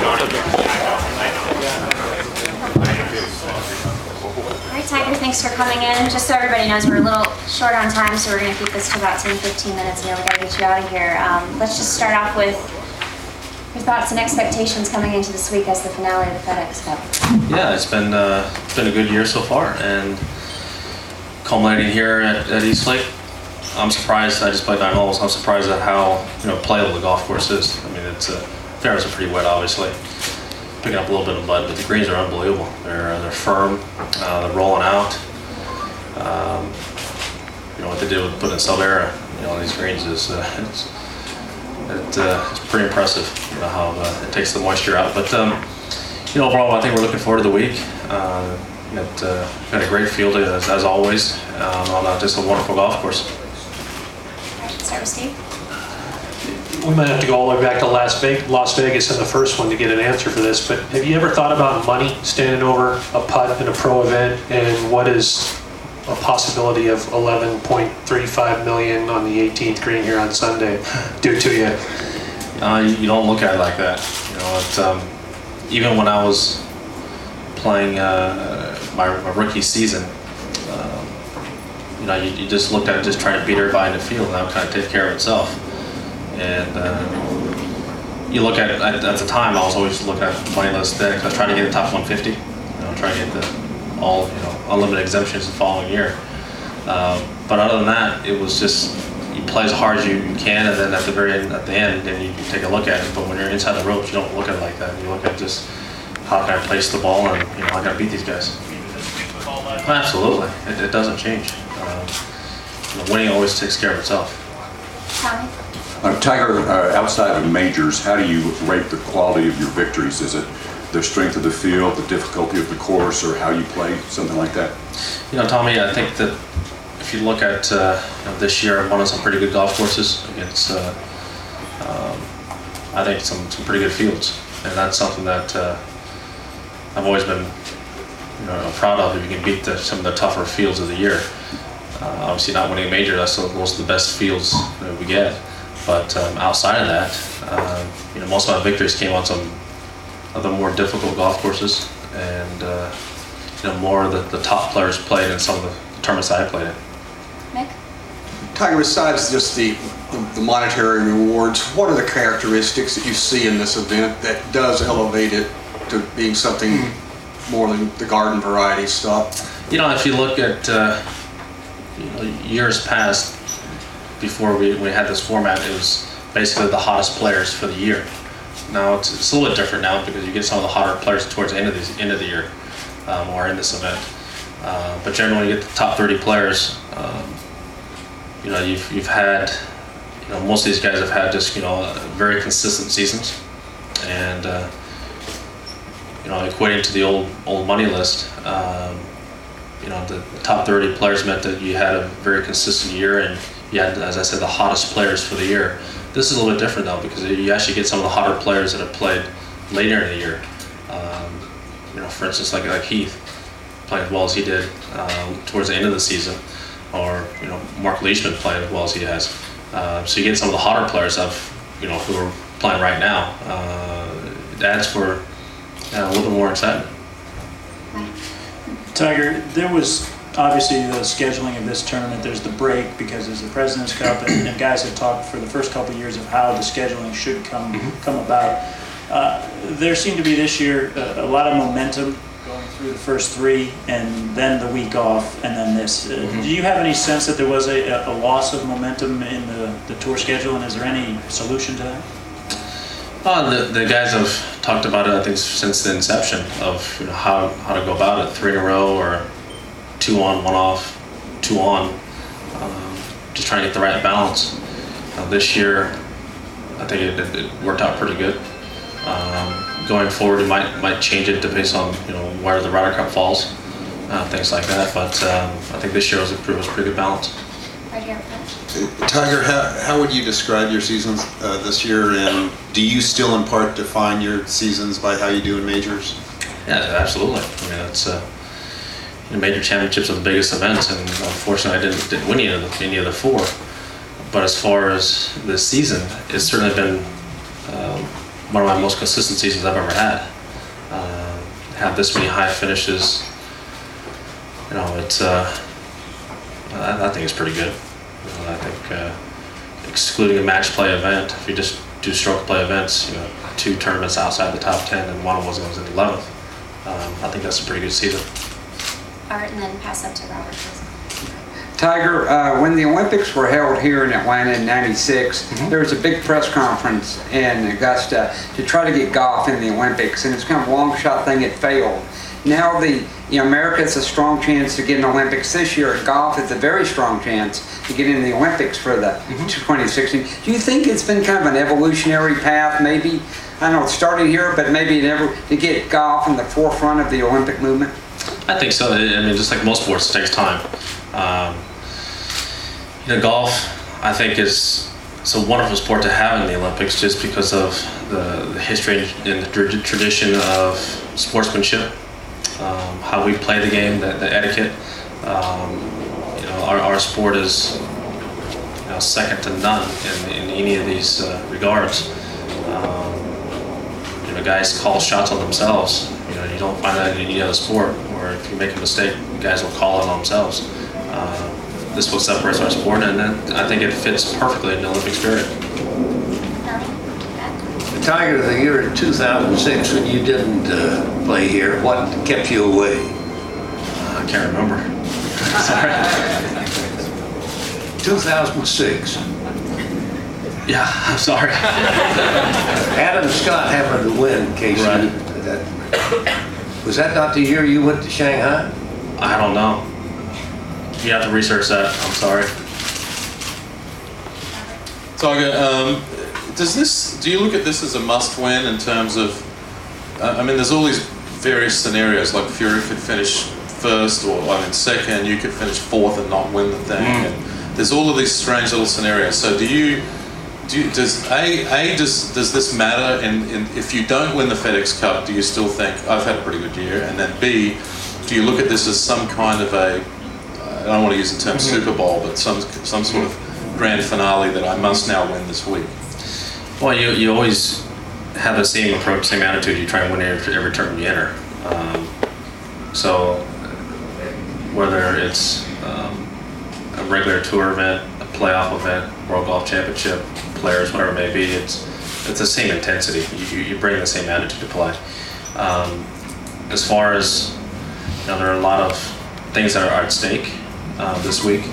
All right, Tiger, thanks for coming in. Just so everybody knows, we're a little short on time, so we're going to keep this to about 10-15 minutes. We got to get you out of here. Let's just start off with your thoughts and expectations coming into this week as the finale of the FedEx Cup. Yeah, it's been a good year so far, and culminating here at Eastlake. I'm surprised. I just played 9 holes. I'm surprised at how playable the golf course is. I mean, fairways are pretty wet, obviously, picking up a little bit of mud, but the greens are unbelievable. They're firm. They're rolling out. What they did with putting sub-air on these greens is it's pretty impressive. How it takes the moisture out. But overall, I think we're looking forward to the week. Got a great field as always on just a wonderful golf course. Start with Steve. We might have to go all the way back to Las Vegas in the first one to get an answer for this, but have you ever thought about money standing over a putt in a pro event, and what is a possibility of $11.35 million on the 18th green here on Sunday do to you? You don't look at it like that. Even when I was playing my rookie season, you just looked at it just trying to beat everybody in the field, and that would kind of take care of itself. And you look at the time, I was always looking at the money list there because I was trying to get the top 150, trying to get all unlimited exemptions the following year. But other than that, it was just you play as hard as you can, and then at the end, then you take a look at it. But when you're inside the ropes, you don't look at it like that. You look at just how can I place the ball, and how can I beat these guys. Absolutely, it doesn't change. Winning always takes care of itself. Tommy? Tiger, outside of majors, how do you rate the quality of your victories? Is it the strength of the field, the difficulty of the course, or how you play, something like that? Tommy, I think that if you look at this year, I've won on some pretty good golf courses against, I think, some pretty good fields, and that's something that I've always been proud of. If you can beat some of the tougher fields of the year. Obviously, not winning a major, that's most of the best fields that we get. But outside of that, most of my victories came on some of the more difficult golf courses, and more of the top players played in some of the tournaments I played in. Nick? Tiger, besides just the monetary rewards, what are the characteristics that you see in this event that does elevate it to being something more than the garden variety stuff? If you look at years past, before we had this format, it was basically the hottest players for the year. Now it's a little bit different now because you get some of the hotter players towards the end of the year, or in this event. But generally, you get the top 30 players. You've had, most of these guys have had just very consistent seasons, and equating to the old money list. The top 30 players meant that you had a very consistent year, and you had, as I said, the hottest players for the year. This is a little bit different though, because you actually get some of the hotter players that have played later in the year. For instance, like Heath playing as well as he did towards the end of the season, or Mark Leishman playing as well as he has. So you get some of the hotter players who are playing right now. It adds for a little bit more excitement. Tiger, there was obviously the scheduling of this tournament. There's the break because there's the President's Cup, and guys have talked for the first couple of years of how the scheduling should come about. There seemed to be this year a lot of momentum going through the first 3, and then the week off, and then this. Do you have any sense that there was a loss of momentum in the tour schedule, and is there any solution to that? The guys have talked about it, I think, since the inception of how to go about it. 3 in a row, or 2 on, 1 off, 2 on. Just trying to get the right balance. This year, I think it worked out pretty good. Going forward, it might change it based on where the Ryder Cup falls, things like that. But I think this year was a pretty good balance. Right here. Tiger, how would you describe your seasons this year, and do you still in part define your seasons by how you do in majors? Yeah, absolutely. I mean, it's major championships are the biggest events, and unfortunately, I didn't win any of the 4. But as far as this season, it's certainly been one of my most consistent seasons I've ever had. Have this many high finishes, it's I think it's pretty good. I think excluding a match play event, if you just do stroke play events, 2 tournaments outside the top 10 and one of them was in the 11th. I think that's a pretty good season. All right, and then pass up to Robert, please. Tiger, when the Olympics were held here in Atlanta in '96, there was a big press conference in Augusta to try to get golf in the Olympics, and it's kind of a long shot thing. It failed. Now America has a strong chance to get in the Olympics this year. Golf is a very strong chance to get in the Olympics for the 2016. Do you think it's been kind of an evolutionary path, maybe? I don't know, it started here, but maybe to get golf in the forefront of the Olympic movement? I think so. I mean, just like most sports, it takes time. Golf, I think, is a wonderful sport to have in the Olympics just because of the history and the tradition of sportsmanship, how we play the game, the etiquette. Our sport is second to none in any of these regards. Guys call shots on themselves. You don't find that in any other sport, or if you make a mistake, guys will call it on themselves. This is what separates our sport, and I think it fits perfectly in the Olympic spirit. Tiger, the year 2006 when you didn't play here, what kept you away? I can't remember. Sorry. 2006. Yeah, I'm sorry. Adam Scott happened to win, Casey. Right. Was that not the year you went to Shanghai? I don't know. You have to research that. I'm sorry. Tiger, do you look at this as a must-win in terms of? There's all these various scenarios. Like Fury could finish first, or second. You could finish fourth and not win the thing. And there's all of these strange little scenarios. So does this matter? And if you don't win the FedEx Cup, do you still think I've had a pretty good year? And then B, do you look at this as some kind of I don't want to use the term Super Bowl, but some sort of grand finale that I must now win this week? Well, you always have the same approach, same attitude. You try and win every tournament you enter. So whether it's a regular tour event, a playoff event, World Golf Championship, Players, whatever it may be, it's the same intensity. You bring the same attitude to play. As far as there are a lot of things that are at stake this week.